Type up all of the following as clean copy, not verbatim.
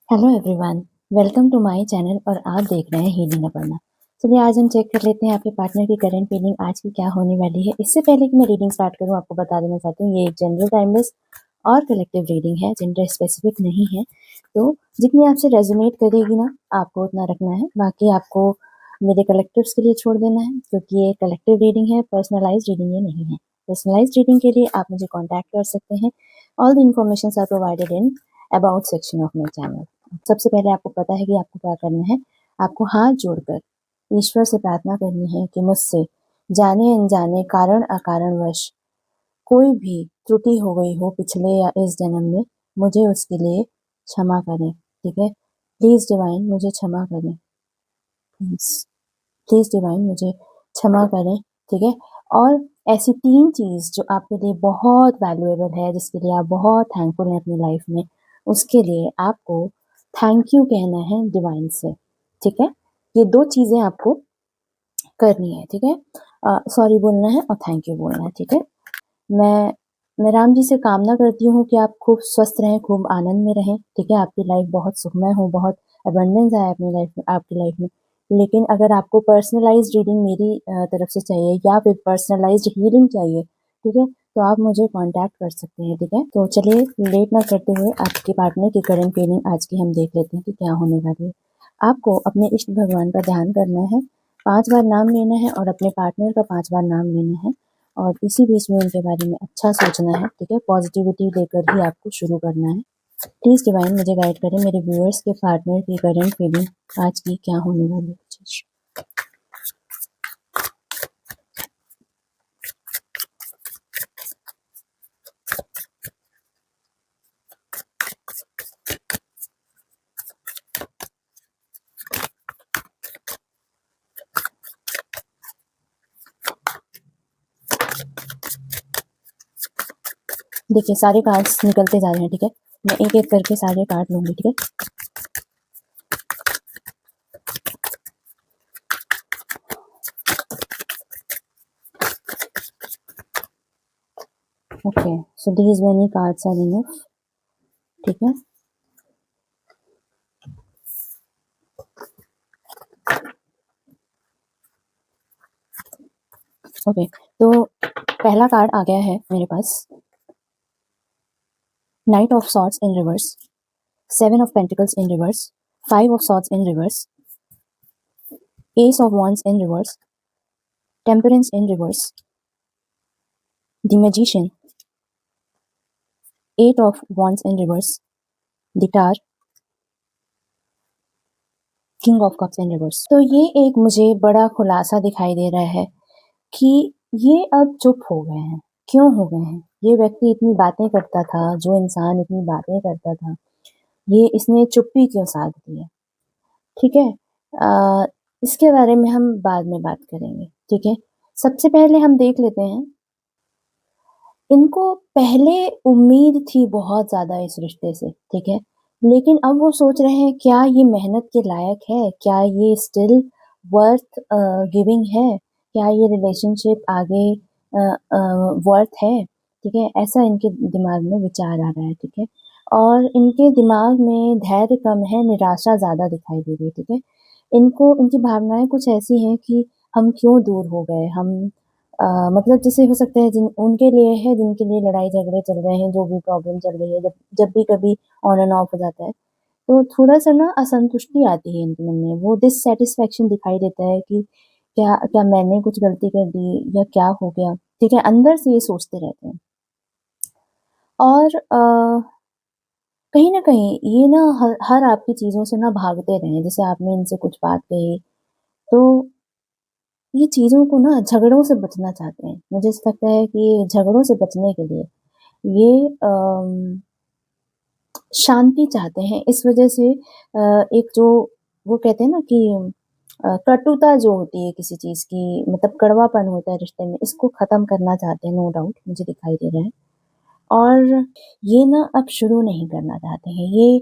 Hello everyone, welcome to my channel और आप देख रहे हैं हीलिंग अपर्णा। चलिए आज हम चेक कर लेते हैं आपके पार्टनर की करंट फीलिंग आज की क्या होने वाली है। इससे पहले कि मैं रीडिंग स्टार्ट करूं आपको बता देना चाहती हूँ ये एक जनरल टाइमलेस और कलेक्टिव रीडिंग है, जेंडर स्पेसिफिक नहीं है। तो जितनी आपसे रेजोनेट करेगी ना आपको उतना रखना है, बाकी आपको मेरे कलेक्टिव्स के लिए छोड़ देना है क्योंकि ये कलेक्टिव रीडिंग है, पर्सनलाइज रीडिंग ये नहीं है। पर्सनलाइज रीडिंग के लिए आप मुझे कॉन्टैक्ट कर सकते हैं। All the information are provided in about section of my channel. सबसे पहले आपको पता है कि आपको क्या करना है। आपको हाथ जोड़कर ईश्वर से प्रार्थना करनी है कि मुझसे जाने अनजाने कारण अकारणवश कोई भी त्रुटि हो गई हो पिछले या इस जन्म में, मुझे उसके लिए क्षमा करें। ठीक है, प्लीज डिवाइन मुझे क्षमा करें। प्लीज प्लीज डिवाइन मुझे क्षमा करें। ठीक है, और ऐसी 3 चीज जो आपके लिए बहुत वैल्यूएबल है, जिसके लिए आप बहुत थैंकफुल हैं अपनी लाइफ में, उसके लिए आपको थैंक यू कहना है डिवाइन से। ठीक है, ये 2 चीजें आपको करनी है। ठीक है, सॉरी बोलना है और थैंक यू बोलना है। ठीक है, मैं मैं राम जी से कामना करती हूँ कि आप खूब स्वस्थ रहें, खूब आनंद में रहें। ठीक है, आपकी लाइफ बहुत सुखमय हो, बहुत अबंडेंस आए अपनी लाइफ में, आपकी लाइफ में। लेकिन अगर आपको पर्सनलाइज्ड रीडिंग मेरी तरफ से चाहिए या फिर पर्सनलाइज्ड हीलिंग चाहिए, ठीक है, तो आप मुझे कांटेक्ट कर सकते हैं। ठीक है, तो चलिए लेट ना करते हुए आपके पार्टनर की करंट फीलिंग आज की हम देख लेते हैं कि क्या होने वाली है। आपको अपने इष्ट भगवान का ध्यान करना है, 5 बार नाम लेना है और अपने पार्टनर का 5 बार नाम लेना है और इसी बीच में उनके बारे में अच्छा सोचना है। ठीक है, पॉजिटिविटी लेकर ही आपको शुरू करना है। प्लीज डिवाइन मुझे गाइड करें, मेरे व्यूअर्स के पार्टनर की करंट फीलिंग आज की क्या होने वाली है। देखिए सारे कार्ड्स निकलते जा रहे हैं। ठीक है, मैं एक एक करके सारे कार्ड लूंगी। ठीक है, okay, so these many cards are enough. ठीक है, ओके, तो पहला कार्ड आ गया है मेरे पास, knight of swords in reverse, 7 of pentacles in reverse, 5 of swords in reverse, ace of wands in reverse, temperance in reverse, the magician, 8 of wands in reverse, the star, king of cups in reverse. तो ये एक मुझे बड़ा खुलासा दिखाई दे रहा है कि ये अब चुप हो गए हैं। क्यों हो गए हैं? ये व्यक्ति इतनी बातें करता था, जो इंसान इतनी बातें करता था, ये इसने चुप्पी क्यों साध दी है? ठीक है, इसके बारे में हम बाद में बात करेंगे। ठीक है, सबसे पहले हम देख लेते हैं, इनको पहले उम्मीद थी बहुत ज़्यादा इस रिश्ते से। ठीक है, लेकिन अब वो सोच रहे हैं क्या ये मेहनत के लायक है? क्या ये स्टिल वर्थ गिविंग है? क्या ये रिलेशनशिप आगे वर्थ है? ठीक है, ऐसा इनके दिमाग में विचार आ रहा है। ठीक है, और इनके दिमाग में धैर्य कम है, निराशा ज़्यादा दिखाई दे रही है। ठीक है, इनको इनकी भावनाएं कुछ ऐसी हैं कि हम क्यों दूर हो गए, हम मतलब जैसे हो सकता है जिन उनके लिए है जिनके लिए लड़ाई झगड़े चल रहे हैं, जो भी प्रॉब्लम चल रही है, जब जब भी कभी ऑन एंड ऑफ हो जाता है, तो थोड़ा-सा ना असंतुष्टि आती है इनके मन में। वो डिससैटिस्फैक्शन दिखाई देता है कि क्या क्या मैंने कुछ गलती कर दी या क्या हो गया? ठीक है, अंदर से ये सोचते रहते हैं। और कहीं न कहीं ये ना हर आपकी चीज़ों से ना भागते रहे। जैसे आपने इनसे कुछ बात कही, तो ये चीज़ों को ना झगड़ों से बचना चाहते हैं। मुझे ऐसा लगता है कि झगड़ों से बचने के लिए ये शांति चाहते हैं। इस वजह से एक जो वो कहते हैं ना कि कटुता जो होती है किसी चीज़ की, मतलब कड़वापन होता है रिश्ते में, इसको ख़त्म करना चाहते हैं, नो डाउट मुझे दिखाई दे रहा है। और ये ना अब शुरू नहीं करना चाहते हैं। ये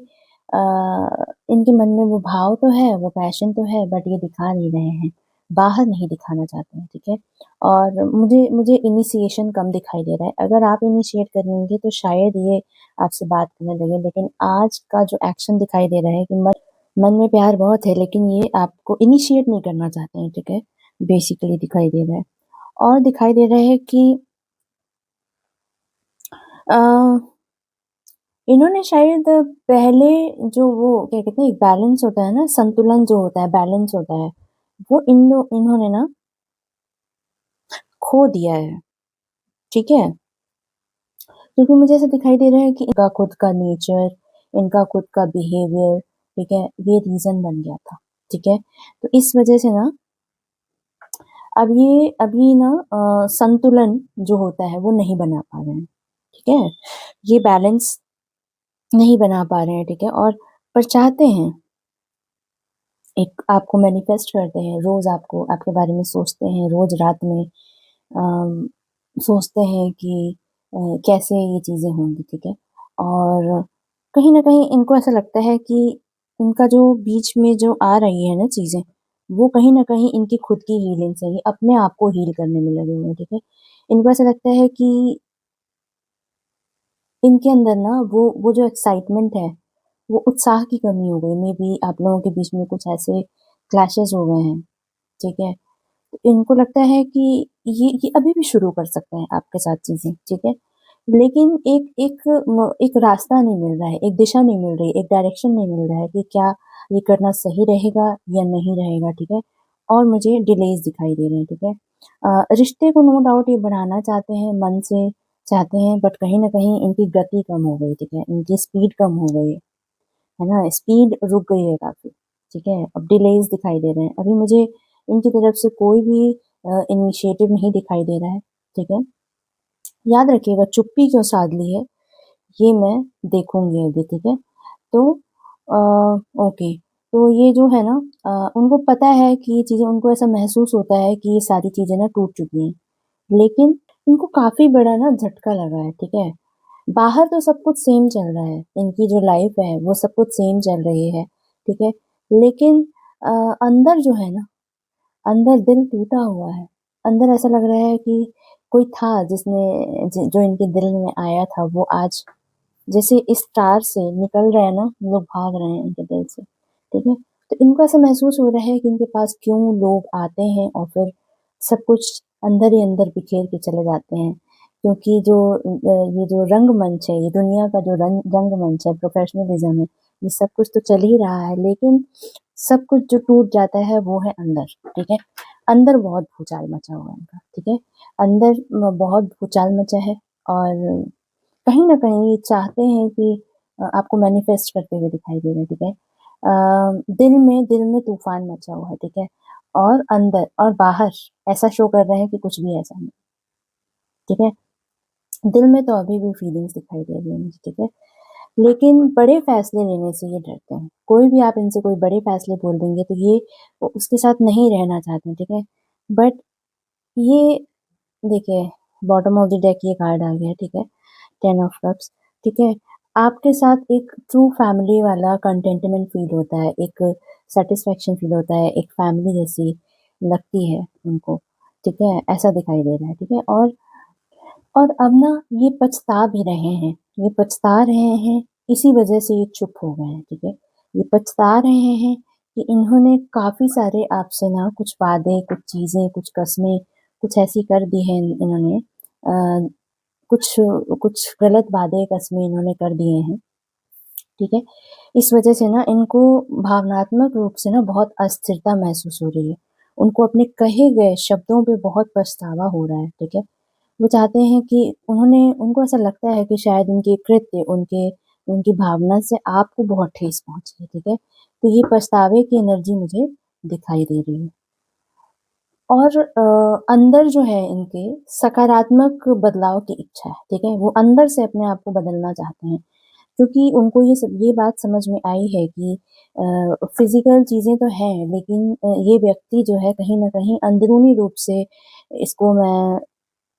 इनके मन में वो भाव तो है, वो पैशन तो है, बट ये दिखा नहीं रहे हैं। बाहर नहीं दिखाना चाहते हैं, ठीक है? और मुझे मुझे इनिशिएशन कम दिखाई दे रहा है। अगर आप इनिशिएट करेंगे तो शायद ये आपसे बात करने लगे, लेकिन आज का जो एक्शन दिखाई दे रहा है कि मन में प्यार बहुत है, लेकिन ये आपको इनिशिएट नहीं करना चाहते हैं, ठीक है? बेसिकली दिखाई दे रहा है। और दिखाई दे रहा है कि अ, इन्होंने शायद पहले जो वो क्या कहते हैं, एक बैलेंस होता है ना, संतुलन जो होता है, बैलेंस होता है, वो इन्होंने ना खो दिया है, ठीक है? क्योंकि मुझे ऐसा दिखाई दे रहा है कि इनका खुद का नेचर, इनका खुद का बिहेवियर, ठीक है, ये रीज़न बन गया था, ठीक है? तो इस वजह से ना अभी ना संतुलन जो होता है वो नहीं बना पा रहे हैं, ठीक है? ये बैलेंस नहीं बना पा रहे हैं, ठीक है? और पर चाहते हैं, एक आपको मैनिफेस्ट करते हैं, रोज़ आपको आपके बारे में सोचते हैं, रोज़ रात में अम, सोचते हैं कि कैसे ये चीज़ें होंगी, ठीक है? और कहीं न कहीं इनको ऐसा लगता है कि इनका जो बीच में जो आ रही है ना चीज़ें, वो कहीं न कहीं इनकी खुद की हीलिंग से ही अपने आप को हील करने में लगे हुए हैं, ठीक है? इनको ऐसा लगता है कि इनके अंदर ना वो जो एक्साइटमेंट है, वो उत्साह की कमी हो गई। मेबी आप लोगों के बीच में कुछ ऐसे क्लैशेज़ हो गए हैं, ठीक है? तो इनको लगता है कि ये अभी भी शुरू कर सकते हैं आपके साथ चीज़ें, ठीक है? लेकिन एक रास्ता नहीं मिल रहा है, एक दिशा नहीं मिल रही, एक डायरेक्शन नहीं मिल रहा है कि क्या ये करना सही रहेगा या नहीं रहेगा, ठीक है? और मुझे डिलेज़ दिखाई दे रहे हैं, ठीक है? रिश्ते को नो डाउट ये बढ़ाना चाहते हैं, मन से चाहते हैं, बट कहीं न कहीं इनकी गति कम हो गई, ठीक है? इनकी स्पीड कम हो गई है ना? स्पीड रुक गई है काफ़ी, ठीक है? अब डिलेज़ दिखाई दे रहे हैं। अभी मुझे इनकी तरफ से कोई भी इनिशिएटिव नहीं दिखाई दे रहा है, ठीक है? याद रखिएगा, चुप्पी क्यों साध ली है, ये मैं देखूँगी अभी, ठीक है? तो अ, ओके, तो ये जो है ना उनको पता है कि ये चीज़ें, उनको ऐसा महसूस होता है कि ये सारी चीज़ें ना टूट चुकी हैं, लेकिन इनको काफ़ी बड़ा ना झटका लगा है, ठीक है? बाहर तो सब कुछ सेम चल रहा है, इनकी जो लाइफ़ है वो सब कुछ सेम चल रही है, ठीक है? लेकिन अ, अंदर जो है ना, अंदर दिल टूटा हुआ है। अंदर ऐसा लग रहा है कि कोई था जिसने जो इनके दिल में आया था, वो आज जैसे इस तार से निकल रहे हैं ना, लोग भाग रहे हैं इनके दिल से, ठीक है? तो इनको ऐसा महसूस हो रहा है कि इनके पास क्यों लोग आते हैं और फिर सब कुछ अंदर ही अंदर बिखेर के चले जाते हैं। क्योंकि ये जो रंगमंच है, ये दुनिया का जो रंगमंच है, प्रोफ़ेशनलिज़्म है, ये सब कुछ तो चल ही रहा है, लेकिन सब कुछ जो टूट जाता है वो है अंदर, ठीक है? अंदर बहुत भूचाल मचा हुआ है इनका, ठीक है? अंदर बहुत भूचाल मचा है और कहीं न कहीं ये चाहते हैं कि आपको मैनिफेस्ट करते हुए दिखाई दे रहे हैं, ठीक है? दिल में तूफ़ान मचा हुआ है, ठीक है? और अंदर और बाहर ऐसा शो कर रहे हैं कि कुछ भी ऐसा नहीं, ठीक है? दिल में तो अभी भी फीलिंग्स दिखाई दे रही है मुझे, ठीक है? लेकिन बड़े फ़ैसले लेने से ये डरते हैं। कोई भी आप इनसे कोई बड़े फ़ैसले बोल देंगे तो ये उसके साथ नहीं रहना चाहते हैं, ठीक है? बट ये देखिए, बॉटम ऑफ द डेक ये कार्ड आ गया है, ठीक है? 10 ऑफ कप्स, ठीक है? आपके साथ एक ट्रू फैमिली वाला कंटेंटमेंट फ़ील होता है, एक सैटिस्फैक्शन फ़ील होता है, एक फैमिली जैसी लगती है उनको, ठीक है? ऐसा दिखाई दे रहा है, ठीक है? और अब ना ये पछता भी रहे हैं, ये पछता रहे हैं, इसी वजह से ये चुप हो गए हैं, ठीक है? ये पछता रहे हैं कि इन्होंने काफ़ी सारे आपसे ना कुछ वादे, कुछ चीज़ें, कुछ कस्में, कुछ ऐसी कर दी हैं इन्होंने कुछ कुछ गलत वादे, कस्में इन्होंने कर दिए हैं, ठीक है? इस वजह से ना इनको भावनात्मक रूप से ना बहुत अस्थिरता महसूस हो रही है। उनको अपने कहे गए शब्दों पे बहुत पछतावा हो रहा है, ठीक है? वो चाहते हैं कि उनको ऐसा लगता है कि शायद उनके कृत्य, उनकी भावना से आपको बहुत ठेस पहुँची है, ठीक है? तो ये पछतावे की एनर्जी मुझे दिखाई दे रही है। और अंदर जो है इनके सकारात्मक बदलाव की इच्छा है, ठीक है? वो अंदर से अपने आप को बदलना चाहते हैं, क्योंकि उनको ये बात समझ में आई है कि फ़िज़िकल चीज़ें तो हैं, लेकिन ये व्यक्ति जो है कहीं न कहीं अंदरूनी रूप से इसको मैं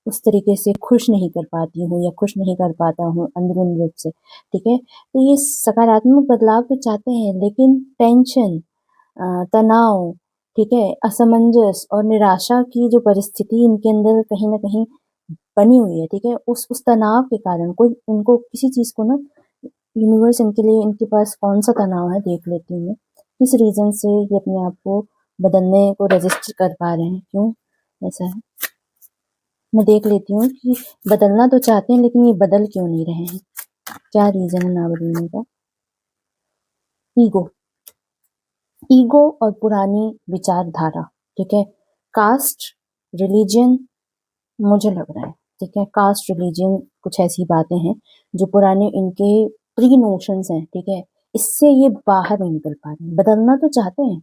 उस तरीके से खुश नहीं कर पाती हूँ या खुश नहीं कर पाता हूँ अंदरूनी रूप से, ठीक है? तो ये सकारात्मक बदलाव तो चाहते हैं, लेकिन टेंशन तनाव, ठीक है? असमंजस और निराशा की जो परिस्थिति इनके अंदर कहीं न कहीं बनी हुई है, ठीक है? उस तनाव के कारण कोई उनको किसी चीज़ को ना यूनिवर्स इनके लिए इनके पास कौन-सा तनाव है देख लेती हूँ मैं। किस रीज़न से ये अपने आप को बदलने को रजिस्ट कर पा रहे हैं, क्यों ऐसा है? मैं देख लेती हूँ कि बदलना तो चाहते हैं लेकिन ये बदल क्यों नहीं रहे हैं? क्या रीज़न है ना बदलने का? ईगो। ईगो और पुरानी विचारधारा, ठीक है? कास्ट, रिलिजन मुझे लग रहा है, ठीक है? कास्ट, रिलिजन कुछ ऐसी बातें हैं जो पुराने इनके प्री नोशंस हैं, ठीक है? इससे ये बाहर नहीं निकल पा रहे हैं। बदलना तो चाहते हैं,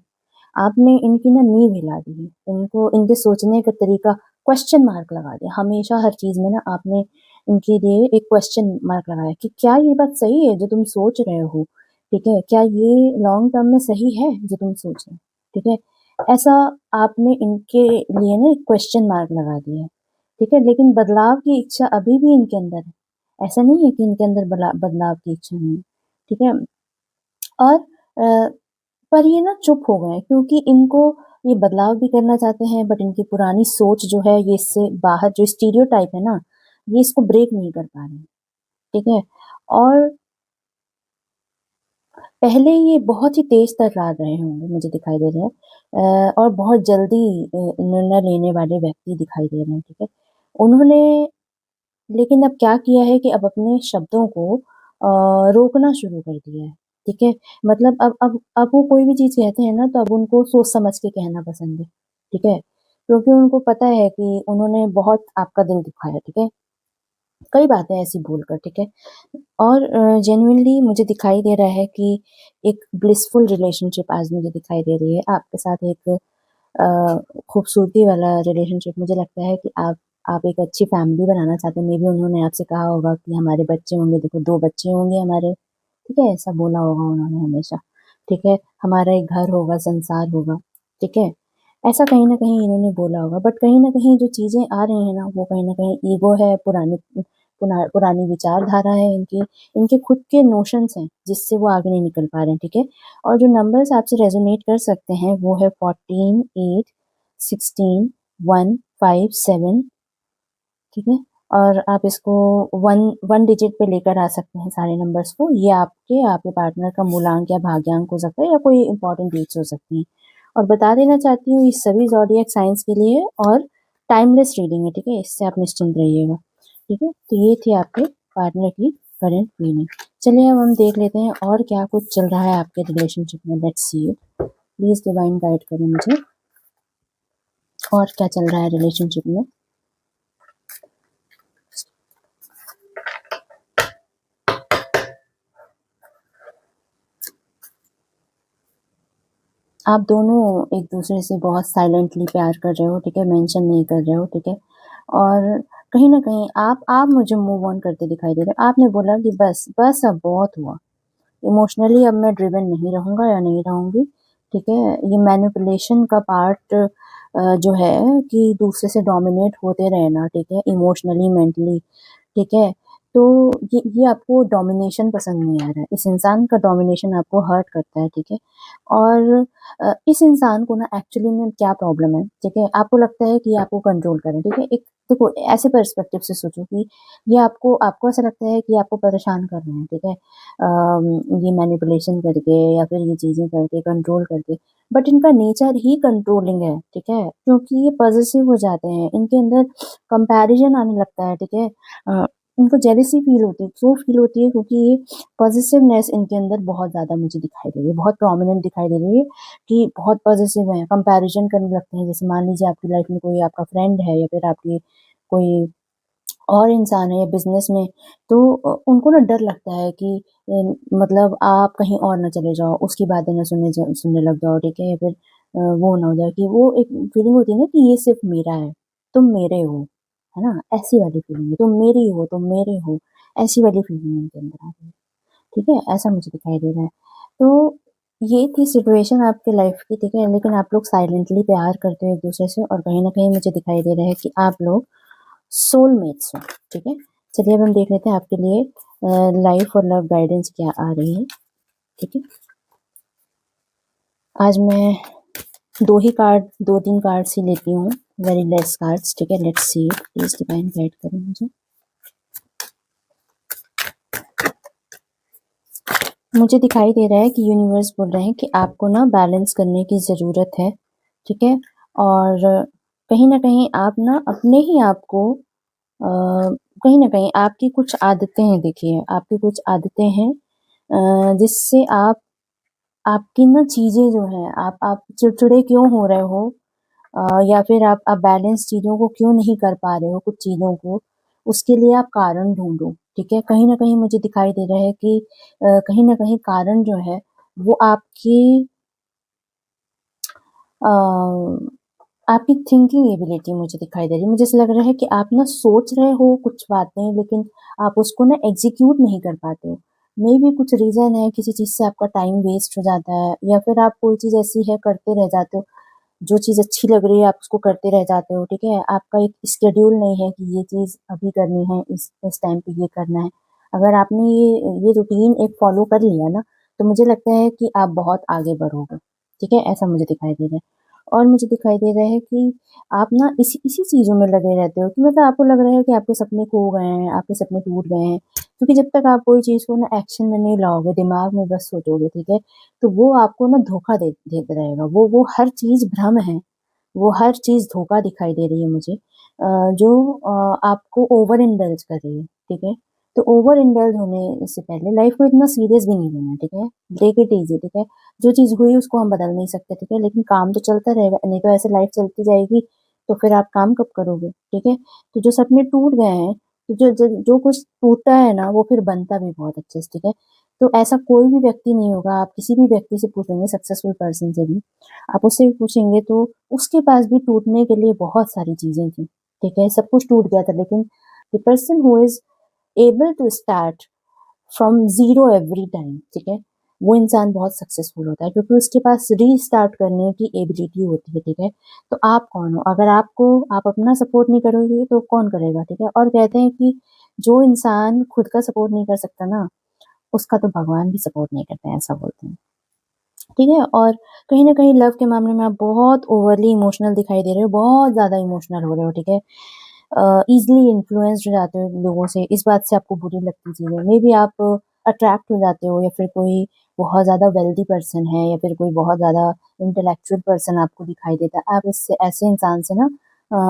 आपने इनकी ना नींव हिला दी है। इनको इनके सोचने का तरीका क्वेश्चन मार्क लगा दिया। हमेशा हर चीज़ में ना आपने इनके लिए एक क्वेश्चन मार्क लगाया कि क्या ये बात सही है जो तुम सोच रहे हो? ठीक है? क्या ये लॉन्ग टर्म में सही है जो तुम सोच रहे हो? ठीक है? ऐसा आपने इनके लिए ना एक क्वेश्चन मार्क लगा दिया है। ठीक है? लेकिन बदलाव की इच्छा अभी भी इनके अंदर है। ऐसा नहीं है कि इनके अंदर बदलाव की इच्छा नहीं है। ठीक है? और पर ये ना चुप हो गए हैं क्योंकि इनको ये बदलाव भी करना चाहते हैं बट इनकी पुरानी सोच जो है ये इससे बाहर जो स्टीरियोटाइप है ना, ये इसको ब्रेक नहीं कर पा रहे हैं, ठीक है? और पहले ये बहुत ही तेज़ तर्रार रहे होंगे मुझे दिखाई दे रहा है और बहुत जल्दी निर्णय लेने वाले व्यक्ति दिखाई दे रहे हैं, ठीक है? उन्होंने लेकिन अब क्या किया है कि अब अपने शब्दों को रोकना शुरू कर दिया है, ठीक है? मतलब अब वो कोई भी चीज़ कहते हैं ना तो अब उनको सोच समझ के कहना पसंद है, ठीक है? क्योंकि उनको पता है कि उन्होंने बहुत आपका दिल दुखाया, ठीक है? कई बातें ऐसी बोलकर, ठीक है? और जेनुइनली मुझे दिखाई दे रहा है कि एक ब्लिसफुल रिलेशनशिप आज मुझे दिखाई दे रही है आपके साथ एक खूबसूरती वाला रिलेशनशिप मुझे लगता है कि आप एक अच्छी फैमिली बनाना चाहते हैं। मेबी उन्होंने आपसे कहा होगा कि हमारे बच्चे होंगे, देखो 2 बच्चे होंगे हमारे, ठीक है? ऐसा बोला होगा उन्होंने हमेशा, ठीक है? हमारा एक घर होगा, संसार होगा, ठीक है? ऐसा कहीं न कहीं इन्होंने बोला होगा बट कहीं न कहीं जो चीज़ें आ रही हैं ना, वो कहीं न कहीं ईगो है, पुरानी विचारधारा है इनकी, इनके खुद के नोशंस हैं, जिससे वो आगे नहीं निकल पा रहे हैं, ठीक है? और जो नंबर्स आपसे रेज़ोनेट कर सकते हैं, वो है 14, 8, 16, 1, 5, 7, ठीक है? और आप इसको 1 डिजिट पे लेकर आ सकते हैं सारे नंबर्स को। ये आपके पार्टनर का मूलांक या भाग्यांक हो सकता है या कोई इम्पोर्टेंट डेट्स हो सकती हैं। और बता देना चाहती हूँ, ये सभी ज़ॉडिएक साइन्स के लिए है और टाइमलेस रीडिंग है, ठीक है? इससे आप निश्चिंत रहिएगा, ठीक है? तो ये थी आपके पार्टनर की करंट रीडिंग। चलिए अब हम देख लेते हैं और क्या कुछ चल रहा है आपके रिलेशनशिप में, let's see it. Please divine guide करें मुझे और क्या चल रहा है रिलेशनशिप में। आप दोनों एक-दूसरे से बहुत साइलेंटली प्यार कर रहे हो, ठीक है? मेंशन नहीं कर रहे हो, ठीक है? और कहीं न कहीं आप मुझे मूव ऑन करते दिखाई दे रहे हो। आपने बोला कि बस अब बहुत हुआ। इमोशनली अब मैं ड्रिवन नहीं रहूँगा या नहीं रहूँगी, ठीक है? ये मैनिपुलेशन का पार्ट जो है कि दूसरे से डोमिनेट होते रहना, ठीक है? इमोशनली, मेंटली, ठीक है? तो ये आपको डोमिनेशन पसंद नहीं आ रहा है। इस इंसान का डोमिनेशन आपको हर्ट करता है, ठीक है? और इस इंसान को ना एक्चुअली में क्या प्रॉब्लम है, ठीक है? आपको लगता है कि ये आपको कंट्रोल कर रहे हैं, ठीक है? एक देखो ऐसे पर्सपेक्टिव से सोचो कि ये आपको आपको ऐसा लगता है कि आपको परेशान कर रहे हैं, ठीक है? ये मैनिपुलेशन करके या फिर ये चीज़ें करके, कंट्रोल करके, बट इनका नेचर ही कंट्रोलिंग है, ठीक है? क्योंकि ये पॉसेसिव हो जाते हैं, इनके अंदर कंपैरिज़न आने लगता है, ठीक है? इनको जेलसी फ़ील होती है, क्यों फ़ील होती है? क्योंकि ये पॉसेसिवनेस इनके अंदर बहुत ज़्यादा मुझे दिखाई दे रही है, बहुत प्रोमिनेंट दिखाई दे रही है कि बहुत पॉसेसिव हैं, कंपैरिज़न करने लगते हैं। जैसे मान लीजिए आपकी लाइफ़ में कोई आपका फ्रेंड है या फिर आपकी कोई और इंसान है या बिज़नेस में, तो उनको ना डर लगता है कि मतलब आप कहीं और ना चले जाओ, उसकी बातें ना सुनने लग जाओ, ठीक है? या फिर वो ना हो जाए कि वो एक फीलिंग होती है ना कि ये सिर्फ़ मेरा है, तुम मेरे हो, है ना? ऐसी वाली फीलिंग है, तुम मेरी हो, तुम मेरे हो, ऐसी वाली फीलिंग इनके अंदर आ रही है, ठीक है? ऐसा मुझे दिखाई दे रहा है। तो ये थी सिचुएशन आपकी लाइफ़ की, ठीक है? लेकिन आप लोग साइलेंटली प्यार करते हो एक-दूसरे से और कहीं न कहीं मुझे दिखाई दे रहा है कि आप लोग सोलमेट्स हो, ठीक है? चलिए अब हम देख लेते हैं आपके लिए लाइफ और लव गाइडेंस क्या आ रही है, ठीक है? आज मैं दो तीन कार्ड्स ही लेती हूँ, वेरी लेस कार्ड्स, ठीक है। Let's see, please divine guide करें मुझे। मुझे दिखाई दे रहा है कि यूनिवर्स बोल रहे हैं कि आपको ना बैलेंस करने की ज़रूरत है, ठीक है। और कहीं ना कहीं आप ना अपने ही आप को कहीं ना कहीं आपकी कुछ आदतें हैं, देखिए आपकी कुछ आदतें हैं जिससे आपकी ना चीज़ें जो हैं, आप चिड़चिड़े क्यों हो रहे हो, या फिर आप बैलेंस चीज़ों को क्यों नहीं कर पा रहे हो, कुछ चीज़ों को, उसके लिए आप कारण ढूंढो, ठीक है। कहीं ना कहीं मुझे दिखाई दे रहा है कि कहीं ना कहीं कारण जो है वो अ, आपकी थिंकिंग एबिलिटी मुझे दिखाई दे रही है। मुझे ऐसा लग रहा है कि आप ना सोच रहे हो कुछ बातें, लेकिन आप उसको ना एग्जीक्यूट नहीं कर पाते हो। मे भी कुछ रीज़न है, किसी चीज़ से आपका टाइम वेस्ट हो जाता है, या फिर आप कोई चीज़ ऐसी है करते रह जाते हो, जो चीज़ अच्छी लग रही है आप उसको करते रह जाते हो, ठीक है। आपका एक स्केड्यूल नहीं है कि ये चीज़ अभी करनी है, इस टाइम पे ये करना है। अगर आपने ये रूटीन एक फॉलो कर लिया ना, तो मुझे लगता है कि आप बहुत आगे बढ़ोगे, ठीक है। ऐसा मुझे दिखाई दे रहा है। और मुझे दिखाई दे रहा है कि आप ना इसी इसी चीज़ों में लगे रहते हो, कि मतलब आपको लग रहा है कि आपके सपने खो गए हैं, आपके सपने टूट गए हैं। क्योंकि जब तक आप कोई चीज़ को ना एक्शन में नहीं लाओगे, दिमाग में बस सोचोगे, ठीक है, तो वो आपको ना धोखा दे देता रहेगा। वो हर चीज़ भ्रम है, वो हर चीज़ धोखा दिखाई दे रही है मुझे, जो आपको ओवर इंडल्ज कर रही है, ठीक है। तो ओवर इंडल्ज होने से पहले लाइफ को इतना सीरियस भी नहीं लेना, ठीक है। टेक इट ईज़ी, ठीक है। जो चीज़ हुई उसको हम बदल नहीं सकते, ठीक है, लेकिन काम तो चलता रहेगा, नहीं तो ऐसे लाइफ चलती जाएगी, तो फिर आप काम कब करोगे, ठीक है। तो जो सपने टूट गए हैं, तो जो कुछ टूटा है ना, वो फिर बनता भी बहुत अच्छे से, ठीक है। तो ऐसा कोई भी व्यक्ति नहीं होगा, आप किसी भी व्यक्ति से पूछेंगे, सक्सेसफुल पर्सन से भी, आप उससे भी पूछेंगे, तो उसके पास भी टूटने के लिए बहुत सारी चीज़ें थी, ठीक है। सब कुछ टूट गया था, लेकिन the person who is able to start from zero every time, ठीक है, वो इंसान बहुत सक्सेसफुल होता है, क्योंकि उसके पास रीस्टार्ट करने की एबिलिटी होती है, ठीक है। तो आप कौन हो? अगर आप अपना सपोर्ट नहीं करोगे, तो कौन करेगा, ठीक है। और कहते हैं कि जो इंसान खुद का सपोर्ट नहीं कर सकता ना, उसका तो भगवान भी सपोर्ट नहीं करते हैं, ऐसा बोलते हैं, ठीक है। और कहीं न कहीं लव के मामले में आप बहुत ओवरली इमोशनल दिखाई दे रहे हो, बहुत ज़्यादा इमोशनल हो रहे हो, ठीक है। ईज़िली इन्फ्लुएंस्ड हो जाते हो लोगों से, इस बात से आपको बुरी लगती चीज़ें। मेबी आप अट्रैक्ट हो जाते हो, या फिर कोई बहुत ज़्यादा वेल्दी पर्सन है, या फिर कोई बहुत ज़्यादा इंटेलेक्चुअल पर्सन आपको दिखाई देता है। आप इससे ऐसे इंसान से ना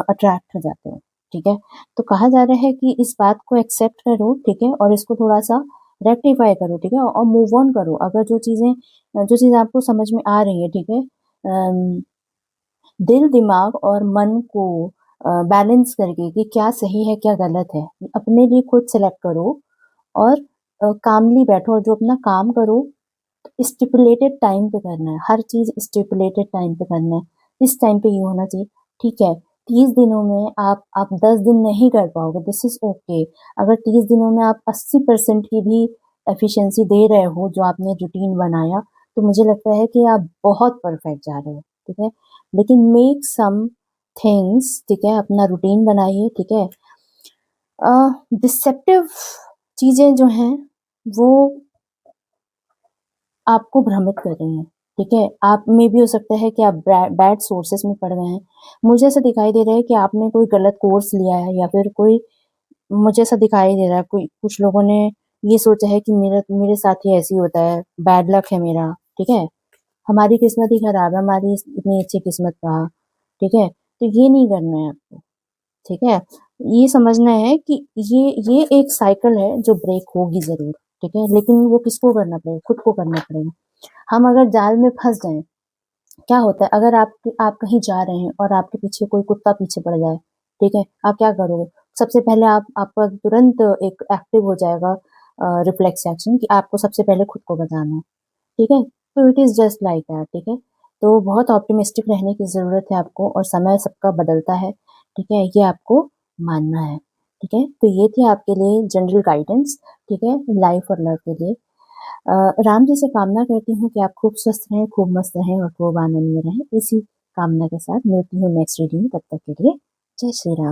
अट्रैक्ट हो जाते हो, ठीक है। तो कहा जा रहा है कि इस बात को एक्सेप्ट करो, ठीक है, और इसको थोड़ा-सा रेक्टिफ़ाई करो, ठीक है, और मूव ऑन करो। अगर जो चीज़ आपको समझ में आ रही है, ठीक है, दिल, दिमाग और मन को बैलेंस करके कि क्या सही है, क्या गलत है, अपने लिए खुद सेलेक्ट करो, और कामली बैठो, और जो अपना काम करो, स्टिपुलेटेड टाइम पे करना है, हर चीज़ स्टिपुलेटेड टाइम पे करना है, इस टाइम पे ये होना चाहिए, ठीक है। 30 दिनों में आप 10 दिन नहीं कर पाओगे, दिस इज़ ओके। अगर 30 दिनों में आप 80% की भी एफिशिएंसी दे रहे हो, जो आपने रूटीन बनाया, तो मुझे लगता है कि आप बहुत परफेक्ट जा रहे हो, ठीक है। लेकिन मेक सम थिंग्स, ठीक है, अपना रूटीन बनाइए, ठीक है। डिसेप्टिव चीज़ें जो हैं, वो आपको भ्रमित कर रही हैं, ठीक है? आप में भी हो सकता है कि आप बैड सोर्सेस में पड़ गए हैं। मुझे ऐसा दिखाई दे रहा है कि आपने कोई गलत कोर्स लिया है, या फिर कोई, मुझे ऐसा दिखाई दे रहा है, कोई कुछ लोगों ने ये सोचा है कि मेरे मेरे साथ ही ऐसे ही होता है, बैड लक है मेरा, ठीक है? हमारी किस्मत ही खराब है, हमारी इतनी अच्छी किस्मत कहाँ, ठीक है? तो ये नहीं करना है आपको, ठीक है? ये समझना है कि ये एक साइकिल है जो ब्रेक होगी ज़रूर, ठीक है? लेकिन वो किसको करना पड़ेगा? खुद को करना पड़ेगा। हम अगर जाल में फँस जाएँ, क्या होता है, अगर आप कहीं जा रहे हैं और आपके पीछे कोई कुत्ता पीछे पड़ जाए, ठीक है? आप क्या करोगे? सबसे पहले आपका तुरंत एक एक्टिव हो जाएगा रिफ्लेक्स एक्शन, कि आपको सबसे पहले खुद को बचाना है, ठीक है? तो it is just like that, ठीक है? तो बहुत ऑप्टिमिस्टिक रहने की ज़रूरत है आपको, और समय सबका बदलता है, ठीक है? ये आपको मानना है, ठीक है? तो ये थी आपके लिए जनरल गाइडेंस, ठीक है? लाइफ और लव के लिए। राम जी से कामना करती हूँ कि आप खूब स्वस्थ रहें, खूब मस्त रहें, और खूब आनंद में रहें। इसी कामना के साथ मिलती हूँ नेक्स्ट रीडिंग में, तब तक के लिए जय श्री राम।